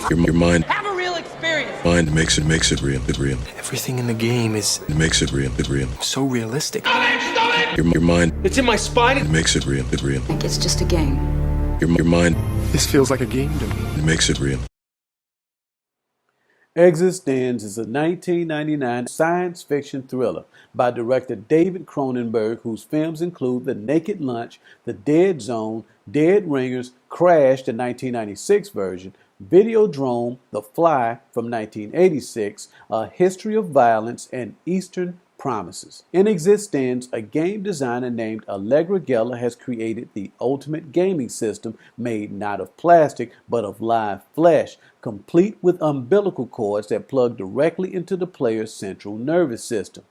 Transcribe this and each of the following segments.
Your mind. Have a real experience. Mind makes it real. Everything in the game is It makes it real. so realistic. Your mind. It's in my spine. It makes it real. I think it's just a game. Your mind. This feels like a game to me. It makes it real. eXistenZ is a 1999 science fiction thriller by director David Cronenberg, whose films include The Naked Lunch, The Dead Zone, Dead Ringers, Crash, the 1996 version, Videodrome, The Fly from 1986, A History of Violence, and Eastern Promises. In eXistenZ, a game designer named Allegra Geller has created the ultimate gaming system made not of plastic but of live flesh, complete with umbilical cords that plug directly into the player's central nervous system.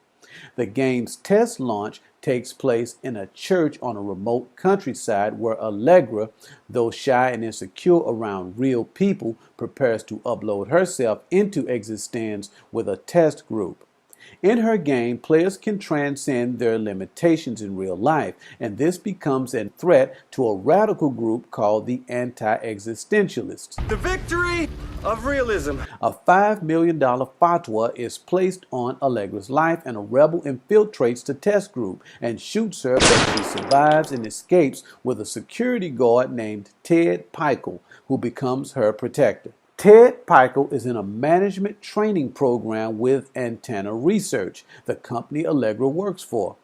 The game's test launch takes place in a church on a remote countryside where Allegra, though shy and insecure around real people, prepares to upload herself into eXistenZ with a test group. In her game, players can transcend their limitations in real life, and this becomes a threat to a radical group called the Anti-Existentialists. The victory of realism. A $5 million fatwa is placed on Allegra's life, and a rebel infiltrates the test group and shoots her, but she survives and escapes with a security guard named Ted Pikul, who becomes her protector. Ted Pikul is in a management training program with Antenna Research, the company Allegra works for.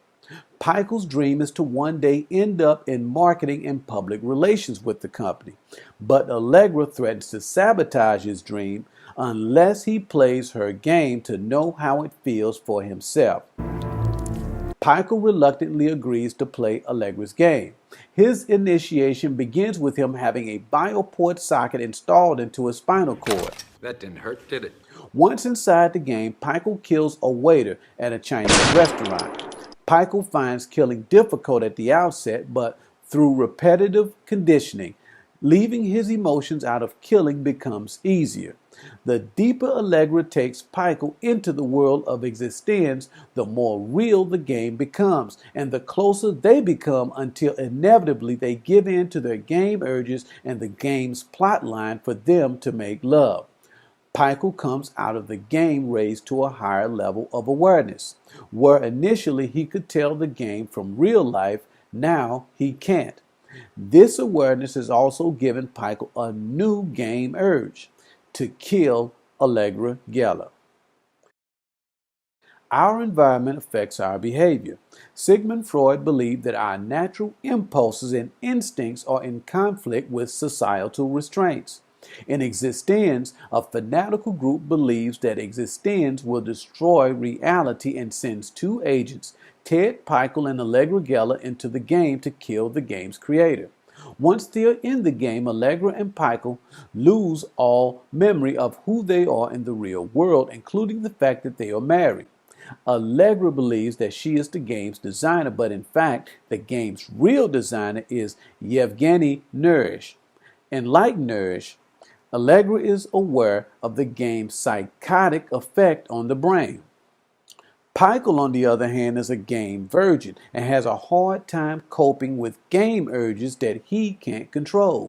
Pikul's dream is to one day end up in marketing and public relations with the company, but Allegra threatens to sabotage his dream unless he plays her game to know how it feels for himself. Pikul reluctantly agrees to play Allegra's game. His initiation begins with him having a bioport socket installed into his spinal cord. That didn't hurt, did it? Once inside the game, Pikul kills a waiter at a Chinese restaurant. Pikul finds killing difficult at the outset, but through repetitive conditioning, leaving his emotions out of killing becomes easier. The deeper Allegra takes Pikul into the world of eXistenZ, the more real the game becomes, and the closer they become until inevitably they give in to their game urges and the game's plotline for them to make love. Pikul comes out of the game raised to a higher level of awareness. Where initially he could tell the game from real life, now he can't. This awareness has also given Pikul a new game urge: to kill Allegra Geller. Our environment affects our behavior. Sigmund Freud believed that our natural impulses and instincts are in conflict with societal restraints. In eXistenZ, a fanatical group believes that eXistenZ will destroy reality and sends two agents, Ted Pikul and Allegra Geller, into the game to kill the game's creator. Once they are in the game, Allegra and Pikul lose all memory of who they are in the real world, including the fact that they are married. Allegra believes that she is the game's designer, but in fact, the game's real designer is Yevgeny Nourish. And like Nourish, Allegra is aware of the game's psychotic effect on the brain. Pikul, on the other hand, is a game virgin and has a hard time coping with game urges that he can't control.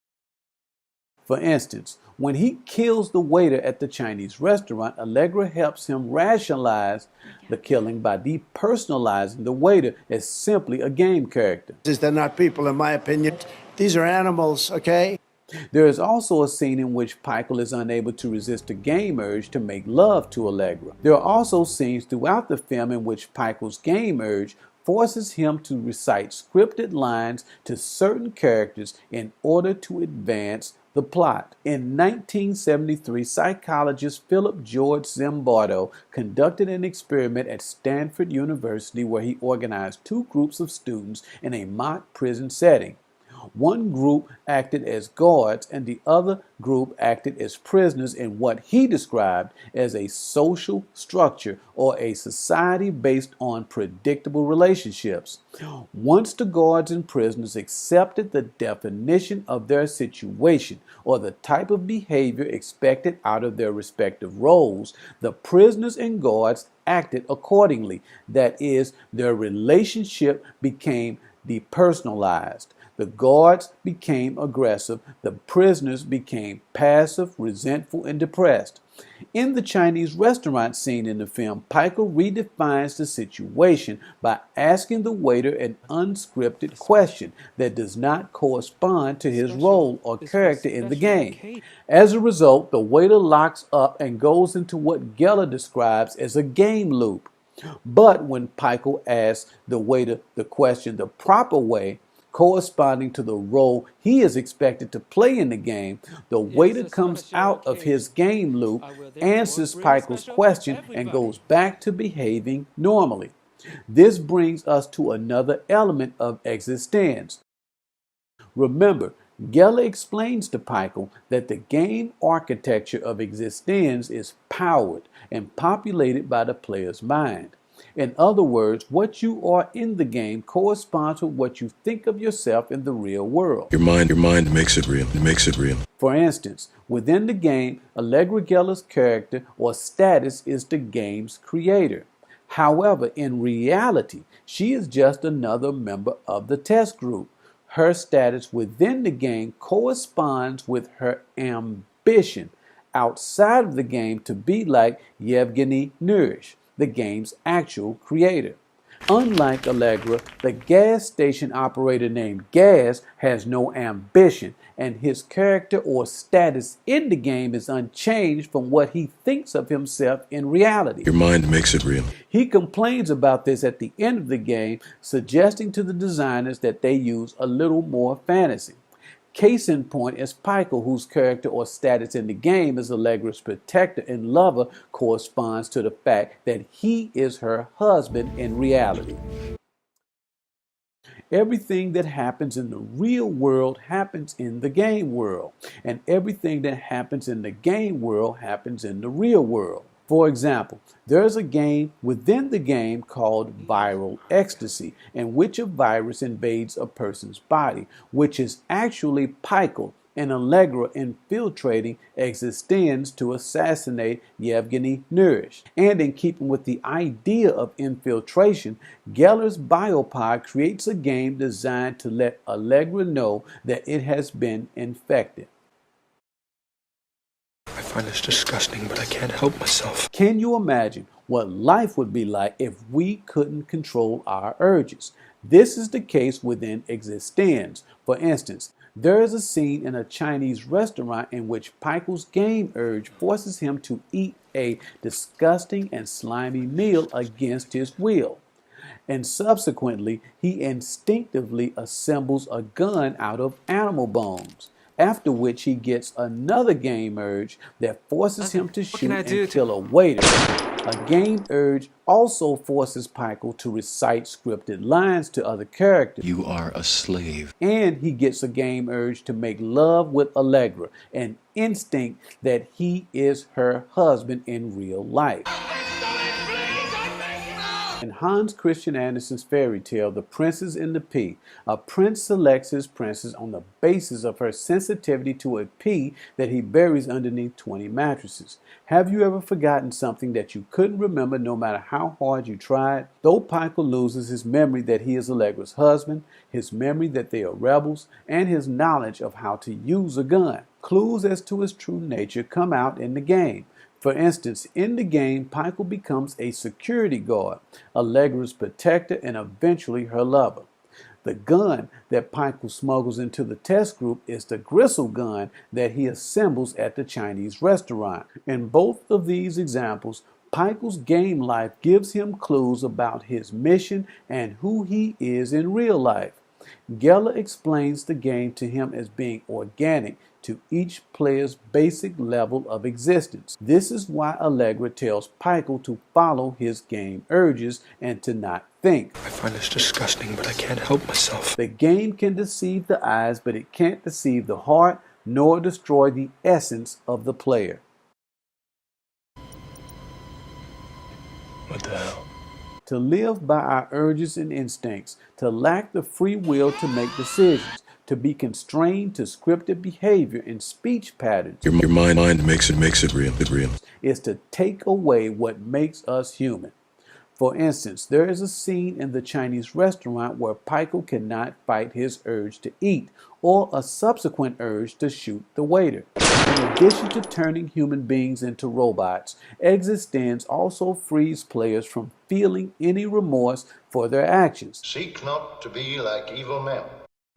For instance, when he kills the waiter at the Chinese restaurant, Allegra helps him rationalize the killing by depersonalizing the waiter as simply a game character. They're not people, in my opinion. These are animals, okay? There is also a scene in which Pikul is unable to resist the game urge to make love to Allegra. There are also scenes throughout the film in which Pikul's game urge forces him to recite scripted lines to certain characters in order to advance the plot. In 1973, psychologist Philip George Zimbardo conducted an experiment at Stanford University where he organized two groups of students in a mock prison setting. One group acted as guards and the other group acted as prisoners in what he described as a social structure or a society based on predictable relationships. Once the guards and prisoners accepted the definition of their situation or the type of behavior expected out of their respective roles, the prisoners and guards acted accordingly. That is, their relationship became depersonalized. The guards became aggressive. The prisoners became passive, resentful, and depressed. In the Chinese restaurant scene in the film, Pikul redefines the situation by asking the waiter an unscripted question that does not correspond to his role or character in the game. As a result, the waiter locks up and goes into what Geller describes as a game loop. But when Pikul asks the waiter the question the proper way, corresponding to the role he is expected to play in the game, the waiter comes out of his game loop, answers Pikul's question, and goes back to behaving normally. This brings us to another element of eXistenZ. Remember, Geller explains to Pikul that the game architecture of eXistenZ is powered and populated by the player's mind. In other words, what you are in the game corresponds with what you think of yourself in the real world. Your mind makes it real. It makes it real. For instance, within the game, Allegra Geller's character or status is the game's creator. However, in reality, she is just another member of the test group. Her status within the game corresponds with her ambition outside of the game to be like Yevgeny Nourish, the game's actual creator. Unlike Allegra, the gas station operator named Gas has no ambition, and his character or status in the game is unchanged from what he thinks of himself in reality. Your mind makes it real. He complains about this at the end of the game, suggesting to the designers that they use a little more fantasy. Case in point is Pikul, whose character or status in the game as Allegra's protector and lover corresponds to the fact that he is her husband in reality. Everything that happens in the real world happens in the game world, and everything that happens in the game world happens in the real world. For example, there is a game within the game called Viral Ecstasy, in which a virus invades a person's body, which is actually Pikul and Allegra infiltrating eXistenZ to assassinate Yevgeny Nourish. And in keeping with the idea of infiltration, Geller's biopod creates a game designed to let Allegra know that it has been infected. I find this disgusting, but I can't help myself. Can you imagine what life would be like if we couldn't control our urges? This is the case within eXistenZ. For instance, there is a scene in a Chinese restaurant in which Pikul's game urge forces him to eat a disgusting and slimy meal against his will. And subsequently, he instinctively assembles a gun out of animal bones. After which he gets another game urge that forces him to shoot and kill a waiter. A game urge also forces Pikul to recite scripted lines to other characters. You are a slave. And he gets a game urge to make love with Allegra, an instinct that he is her husband in real life. In Hans Christian Andersen's fairy tale, The Princess and the Pea, a prince selects his princess on the basis of her sensitivity to a pea that he buries underneath 20 mattresses. Have you ever forgotten something that you couldn't remember no matter how hard you tried? Though Pikul loses his memory that he is Allegra's husband, his memory that they are rebels, and his knowledge of how to use a gun, clues as to his true nature come out in the game. For instance, in the game, Pikul becomes a security guard, Allegra's protector, and eventually her lover. The gun that Pikul smuggles into the test group is the gristle gun that he assembles at the Chinese restaurant. In both of these examples, Pikul's game life gives him clues about his mission and who he is in real life. Geller explains the game to him as being organic to each player's basic level of existence. This is why Allegra tells Pikul to follow his game urges and to not think. I find this disgusting, but I can't help myself. The game can deceive the eyes, but it can't deceive the heart nor destroy the essence of the player. What the hell? To live by our urges and instincts, to lack the free will to make decisions, to be constrained to scripted behavior and speech patterns. Your mind makes it real. It real. Is to take away what makes us human. For instance, there is a scene in the Chinese restaurant where Pikul cannot fight his urge to eat or a subsequent urge to shoot the waiter. In addition to turning human beings into robots, eXistenZ also frees players from feeling any remorse for their actions. Seek not to be like evil men.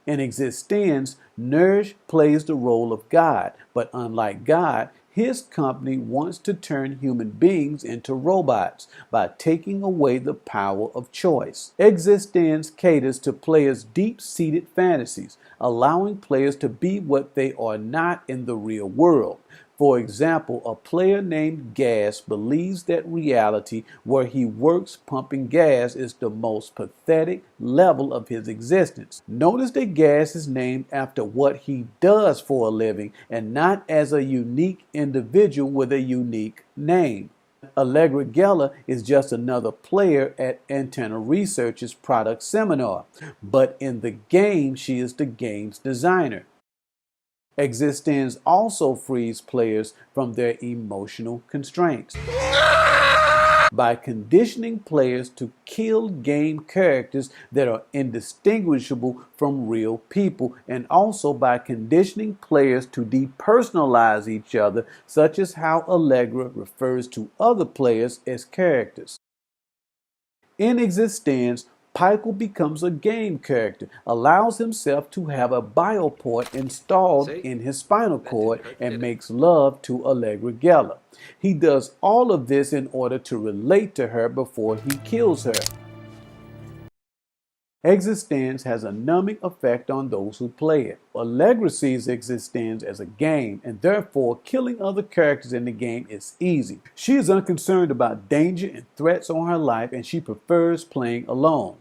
In eXistenZ, Nourish plays the role of God, but unlike God, his company wants to turn human beings into robots by taking away the power of choice. eXistenZ caters to players' deep-seated fantasies, allowing players to be what they are not in the real world. For example, a player named Gas believes that reality where he works pumping gas is the most pathetic level of his existence. Notice that Gas is named after what he does for a living and not as a unique individual with a unique name. Allegra Geller is just another player at Antenna Research's product seminar, but in the game she is the game's designer. eXistenZ also frees players from their emotional constraints by conditioning players to kill game characters that are indistinguishable from real people, and also by conditioning players to depersonalize each other, such as how Allegra refers to other players as characters. In eXistenZ, Pikul becomes a game character, allows himself to have a bioport installed in his spinal cord, and makes love to Allegra Geller. He does all of this in order to relate to her before he kills her. eXistenZ has a numbing effect on those who play it. Allegra sees eXistenZ as a game, and therefore killing other characters in the game is easy. She is unconcerned about danger and threats on her life, and she prefers playing alone.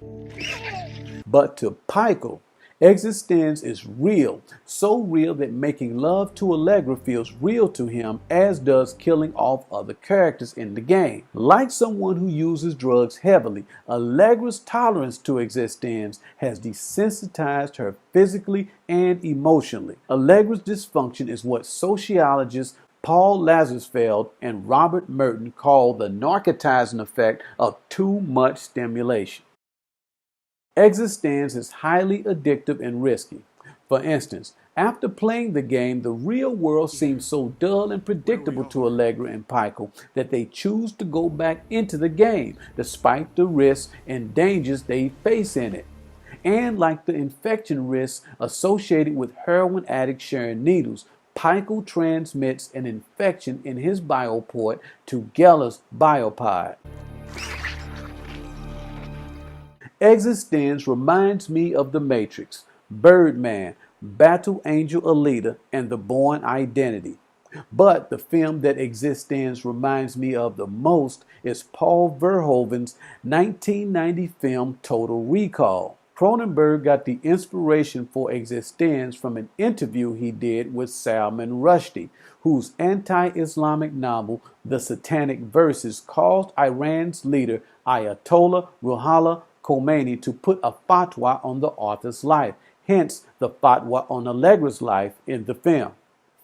But to Pikul, eXistenZ is real, so real that making love to Allegra feels real to him, as does killing off other characters in the game. Like someone who uses drugs heavily, Allegra's tolerance to eXistenZ has desensitized her physically and emotionally. Allegra's dysfunction is what sociologists Paul Lazarsfeld and Robert Merton call the narcotizing effect of too much stimulation. eXistenZ is highly addictive and risky. For instance, after playing the game, the real world seems so dull and predictable to Allegra and Pikul that they choose to go back into the game, despite the risks and dangers they face in it. And like the infection risks associated with heroin addicts sharing needles, Pikul transmits an infection in his bioport to Geller's biopod. eXistenZ reminds me of The Matrix, Birdman, Battle Angel Alita, and The Bourne Identity. But the film that eXistenZ reminds me of the most is Paul Verhoeven's 1990 film Total Recall. Cronenberg got the inspiration for eXistenZ from an interview he did with Salman Rushdie, whose anti-Islamic novel The Satanic Verses caused Iran's leader Ayatollah Ruhollah Khomeini to put a fatwa on the author's life, hence the fatwa on Allegra's life in the film.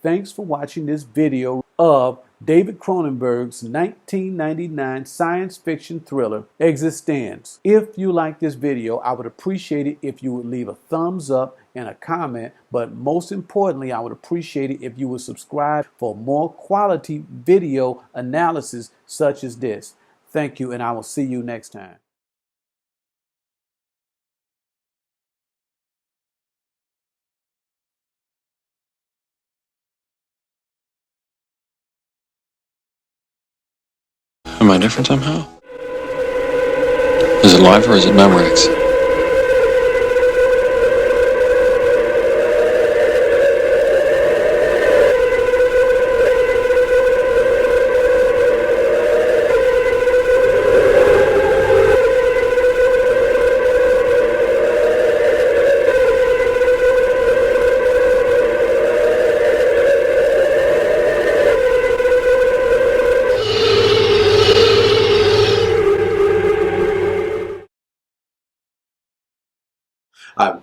Thanks for watching this video of David Cronenberg's 1999 science fiction thriller, eXistenZ. If you like this video, I would appreciate it if you would leave a thumbs up and a comment, but most importantly, I would appreciate it if you would subscribe for more quality video analysis such as this. Thank you, and I will see you next time. Am I different somehow? Is it live or is it Memorex?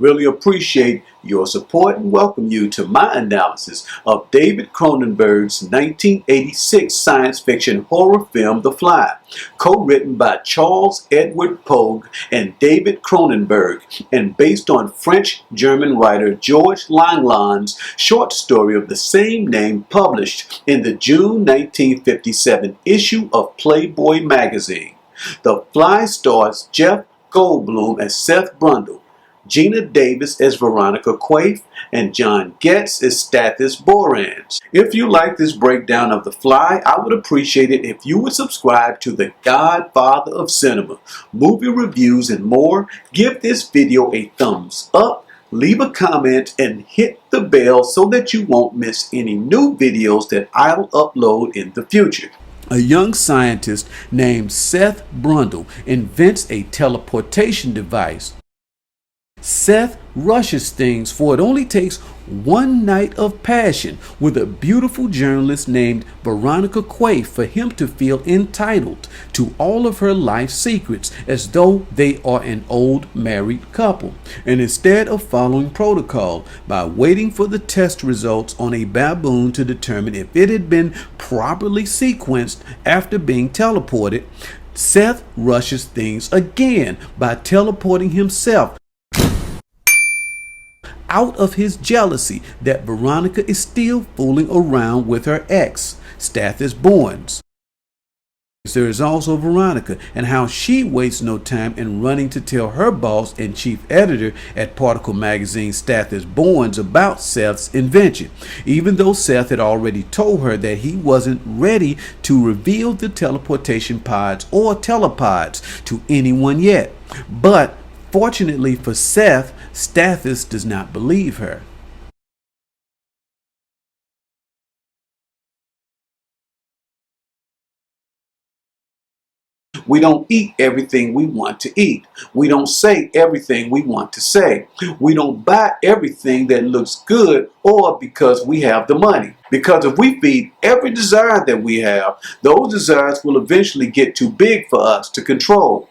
really appreciate your support and welcome you to my analysis of David Cronenberg's 1986 science fiction horror film The Fly, co-written by Charles Edward Pogue and David Cronenberg, and based on French-German writer George Langelaan's short story of the same name published in the June 1957 issue of Playboy magazine. The Fly stars Jeff Goldblum as Seth Brundle, Geena Davis as Veronica Quaife, and John Getz as Stathis Borans. If you like this breakdown of The Fly, I would appreciate it if you would subscribe to the Godfather of cinema, movie reviews and more. Give this video a thumbs up, leave a comment, and hit the bell so that you won't miss any new videos that I'll upload in the future. A young scientist named Seth Brundle invents a teleportation device. Seth rushes things, for it only takes one night of passion with a beautiful journalist named Veronica Quaife for him to feel entitled to all of her life secrets as though they are an old married couple. And instead of following protocol by waiting for the test results on a baboon to determine if it had been properly sequenced after being teleported, Seth rushes things again by teleporting himself out of his jealousy that Veronica is still fooling around with her ex, Stathis Borans. There is also Veronica and how she wastes no time in running to tell her boss and chief editor at Particle magazine, Stathis Borans, about Seth's invention, even though Seth had already told her that he wasn't ready to reveal the teleportation pods or telepods to anyone yet. But fortunately for Seth, Stathis does not believe her. We don't eat everything we want to eat. We don't say everything we want to say. We don't buy everything that looks good or because we have the money. Because if we feed every desire that we have, those desires will eventually get too big for us to control.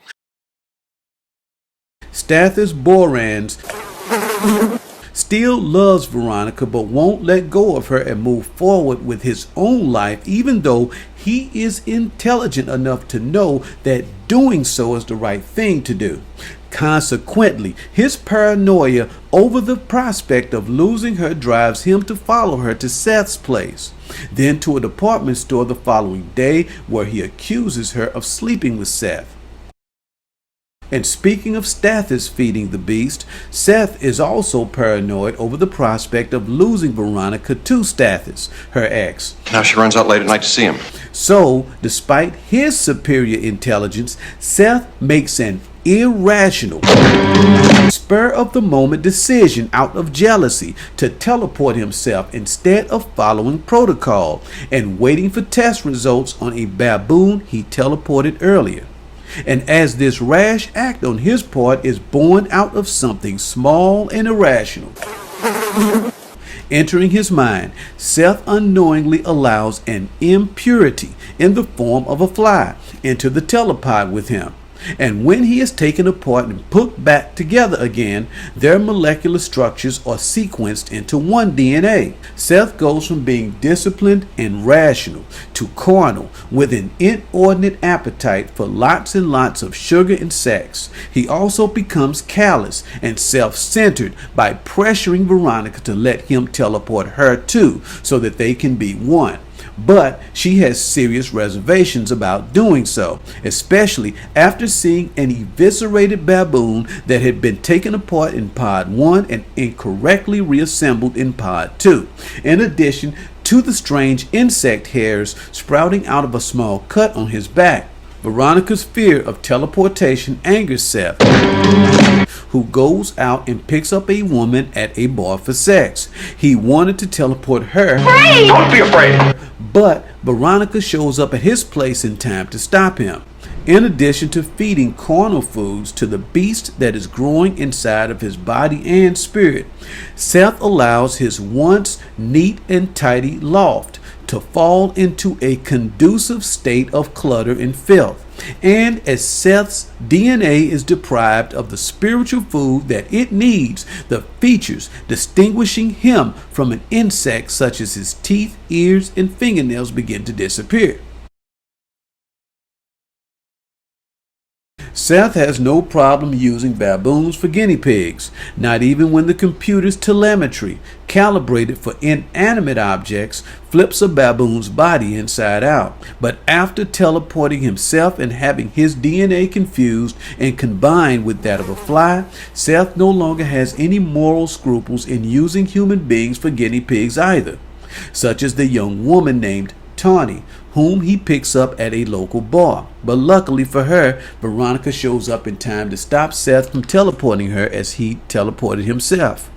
Stathis Borans still loves Veronica but won't let go of her and move forward with his own life, even though he is intelligent enough to know that doing so is the right thing to do. Consequently, his paranoia over the prospect of losing her drives him to follow her to Seth's place, then to a department store the following day where he accuses her of sleeping with Seth. And speaking of Stathis feeding the beast, Seth is also paranoid over the prospect of losing Veronica to Stathis, her ex. Now she runs out late at night to see him. So, despite his superior intelligence, Seth makes an irrational, spur-of-the-moment decision out of jealousy to teleport himself instead of following protocol and waiting for test results on a baboon he teleported earlier. And as this rash act on his part is born out of something small and irrational entering his mind, Seth unknowingly allows an impurity in the form of a fly into the telepod with him. And when he is taken apart and put back together again, their molecular structures are sequenced into one DNA. Seth goes from being disciplined and rational to carnal with an inordinate appetite for lots and lots of sugar and sex. He also becomes callous and self-centered by pressuring Veronica to let him teleport her too, so that they can be one. But she has serious reservations about doing so, especially after seeing an eviscerated baboon that had been taken apart in Pod 1 and incorrectly reassembled in Pod 2, in addition to the strange insect hairs sprouting out of a small cut on his back. Veronica's fear of teleportation angers Seth, who goes out and picks up a woman at a bar for sex. He wanted to teleport her. Don't be afraid! But Veronica shows up at his place in time to stop him. In addition to feeding carnal foods to the beast that is growing inside of his body and spirit, Seth allows his once neat and tidy loft to fall into a conducive state of clutter and filth, And as Seth's DNA is deprived of the spiritual food that it needs, the features distinguishing him from an insect such as his teeth, ears, and fingernails begin to disappear. Seth has no problem using baboons for guinea pigs, not even when the computer's telemetry, calibrated for inanimate objects, flips a baboon's body inside out. But after teleporting himself and having his DNA confused and combined with that of a fly, Seth no longer has any moral scruples in using human beings for guinea pigs either, such as the young woman named Tawny, whom he picks up at a local bar. But luckily for her, Veronica shows up in time to stop Seth from teleporting her as he teleported himself.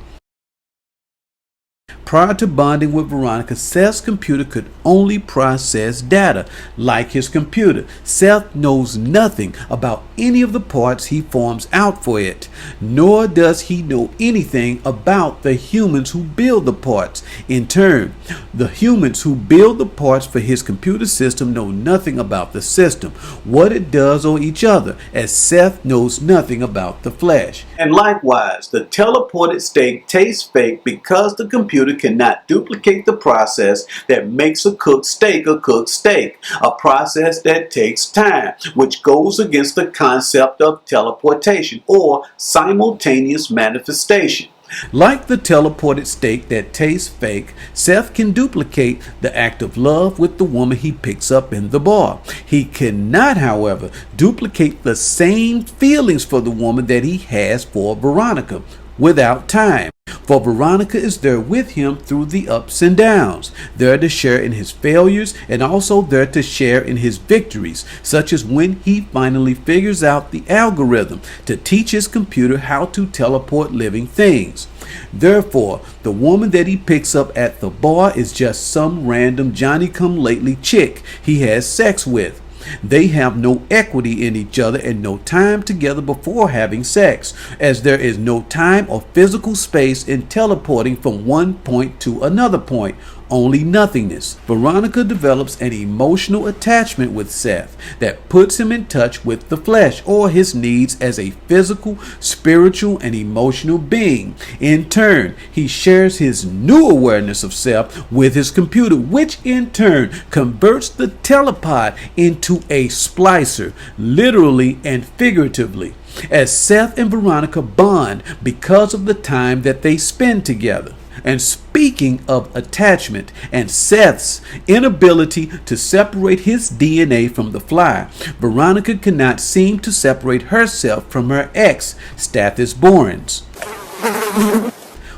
Prior to bonding with Veronica, Seth's computer could only process data. Like his computer, Seth knows nothing about any of the parts he forms out for it, nor does he know anything about the humans who build the parts. In turn, the humans who build the parts for his computer system know nothing about the system, what it does, or each other, as Seth knows nothing about the flesh. And likewise, the teleported steak tastes fake because the computer cannot duplicate the process that makes a cooked steak, a process that takes time, which goes against the concept of teleportation or simultaneous manifestation. Like the teleported steak that tastes fake, Seth can duplicate the act of love with the woman he picks up in the bar. He cannot, however, duplicate the same feelings for the woman that he has for Veronica without time. For Veronica is there with him through the ups and downs, there to share in his failures and also there to share in his victories, such as when he finally figures out the algorithm to teach his computer how to teleport living things. Therefore, the woman that he picks up at the bar is just some random Johnny-come-lately chick he has sex with. They have no equity in each other and no time together before having sex, as there is no time or physical space in teleporting from one point to another point, only nothingness. Veronica develops an emotional attachment with Seth that puts him in touch with the flesh or his needs as a physical, spiritual, and emotional being. In turn, he shares his new awareness of Seth with his computer, which in turn converts the telepod into a splicer, literally and figuratively, as Seth and Veronica bond because of the time that they spend together. And speaking of attachment and Seth's inability to separate his DNA from the fly, Veronica cannot seem to separate herself from her ex, Stathis Borans,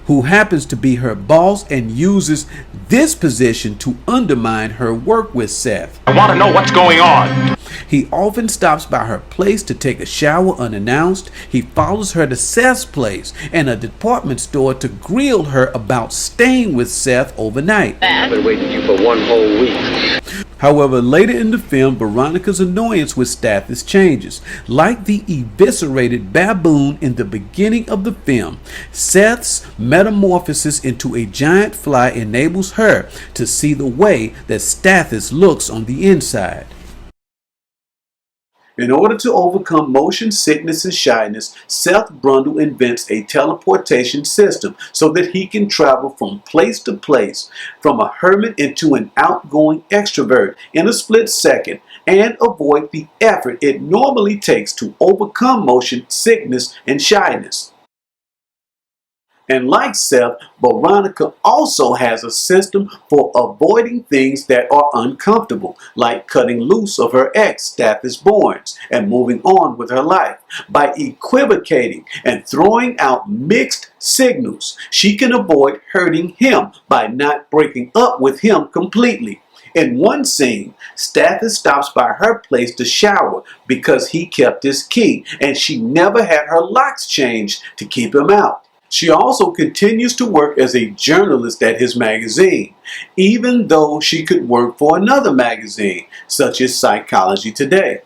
who happens to be her boss and uses this position to undermine her work with Seth. I want to know what's going on. He often stops by her place to take a shower unannounced. He follows her to Seth's place and a department store to grill her about staying with Seth overnight. I've been waiting for you for one whole week. However, later in the film, Veronica's annoyance with Stathis changes. Like the eviscerated baboon in the beginning of the film, Seth's metamorphosis into a giant fly enables her to see the way that Stathis looks on the inside. In order to overcome motion sickness and shyness, Seth Brundle invents a teleportation system so that he can travel from place to place, from a hermit into an outgoing extrovert in a split second, and avoid the effort it normally takes to overcome motion sickness and shyness. And like Seth, Veronica also has a system for avoiding things that are uncomfortable, like cutting loose of her ex, Stathis Borans, and moving on with her life. By equivocating and throwing out mixed signals, she can avoid hurting him by not breaking up with him completely. In one scene, Stathis stops by her place to shower because he kept his key, and she never had her locks changed to keep him out. She also continues to work as a journalist at his magazine, even though she could work for another magazine, such as Psychology Today.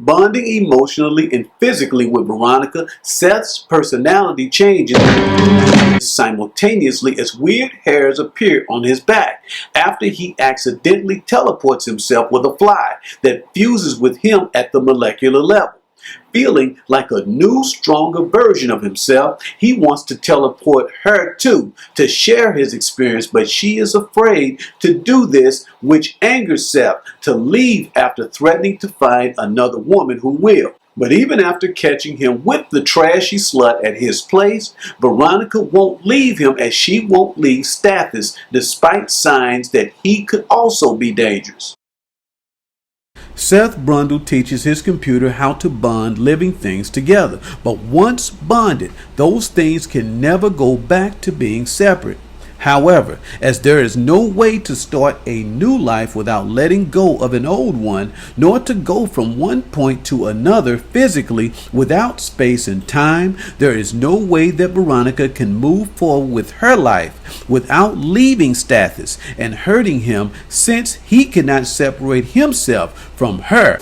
Bonding emotionally and physically with Veronica, Seth's personality changes simultaneously as weird hairs appear on his back after he accidentally teleports himself with a fly that fuses with him at the molecular level. Feeling like a new, stronger version of himself, he wants to teleport her too, to share his experience, but she is afraid to do this, which angers Seth to leave after threatening to find another woman who will. But even after catching him with the trashy slut at his place, Veronica won't leave him as she won't leave Stathis, despite signs that he could also be dangerous. Seth Brundle teaches his computer how to bond living things together, but once bonded, those things can never go back to being separate. However, as there is no way to start a new life without letting go of an old one, nor to go from one point to another physically without space and time, there is no way that Veronica can move forward with her life without leaving Stathis and hurting him, since he cannot separate himself from her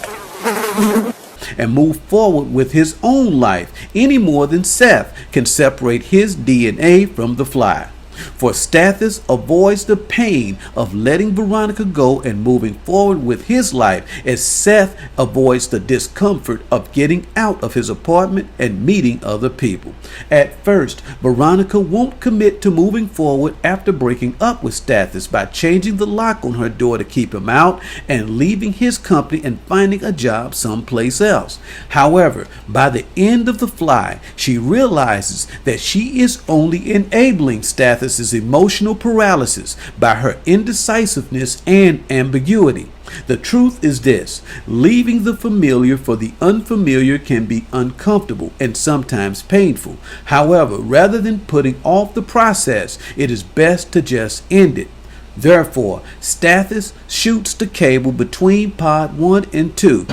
and move forward with his own life any more than Seth can separate his DNA from the fly. For Stathis avoids the pain of letting Veronica go and moving forward with his life, as Seth avoids the discomfort of getting out of his apartment and meeting other people. At first, Veronica won't commit to moving forward after breaking up with Stathis by changing the lock on her door to keep him out and leaving his company and finding a job someplace else. However, by the end of The Fly, she realizes that she is only enabling Stathis' emotional paralysis by her indecisiveness and ambiguity. The truth is this: leaving the familiar for the unfamiliar can be uncomfortable and sometimes painful. However, rather than putting off the process, it is best to just end it. Therefore, Stathis shoots the cable between Pod 1 and 2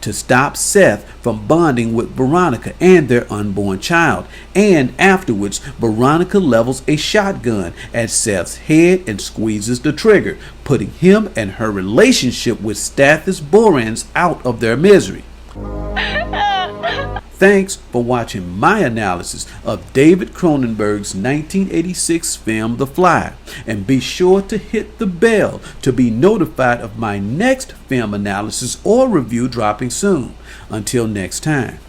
to stop Seth from bonding with Veronica and their unborn child. And afterwards, Veronica levels a shotgun at Seth's head and squeezes the trigger, putting him and her relationship with Stathis Borans out of their misery. Thanks for watching my analysis of David Cronenberg's 1986 film The Fly, and be sure to hit the bell to be notified of my next film analysis or review dropping soon. Until next time.